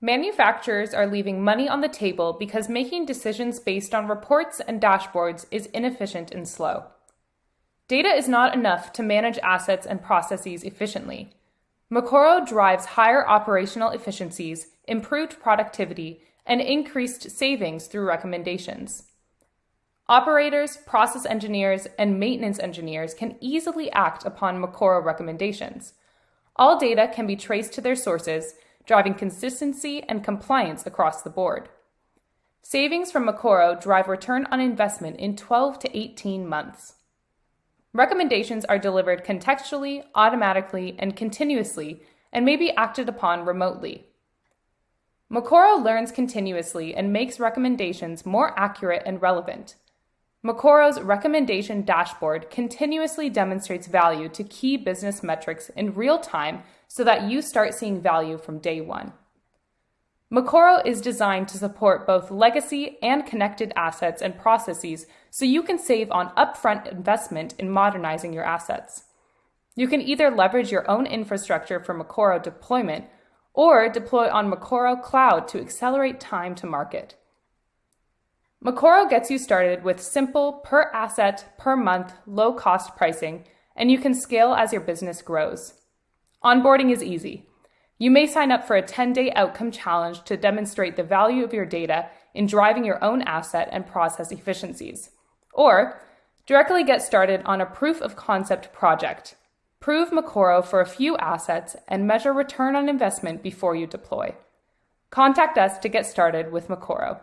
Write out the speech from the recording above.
Manufacturers are leaving money on the table because making decisions based on reports and dashboards is inefficient and slow. Data is not enough to manage assets and processes efficiently. Makoro drives higher operational efficiencies, improved productivity, and increased savings through recommendations. Operators, process engineers, and maintenance engineers can easily act upon Makoro recommendations. All data can be traced to their sources, driving consistency and compliance across the board. Savings from Makoro drive return on investment in 12 to 18 months. Recommendations are delivered contextually, automatically, and continuously, and may be acted upon remotely. Makoro learns continuously and makes recommendations more accurate and relevant. Makoro's recommendation dashboard continuously demonstrates value to key business metrics in real time so that you start seeing value from day one. Makoro is designed to support both legacy and connected assets and processes so you can save on upfront investment in modernizing your assets. You can either leverage your own infrastructure for Makoro deployment or deploy on Makoro Cloud to accelerate time to market. Makoro gets you started with simple, per asset, per month, low-cost pricing, and you can scale as your business grows. Onboarding is easy. You may sign up for a 10-day outcome challenge to demonstrate the value of your data in driving your own asset and process efficiencies. Or directly get started on a proof of concept project. Prove Makoro for a few assets and measure return on investment before you deploy. Contact us to get started with Makoro.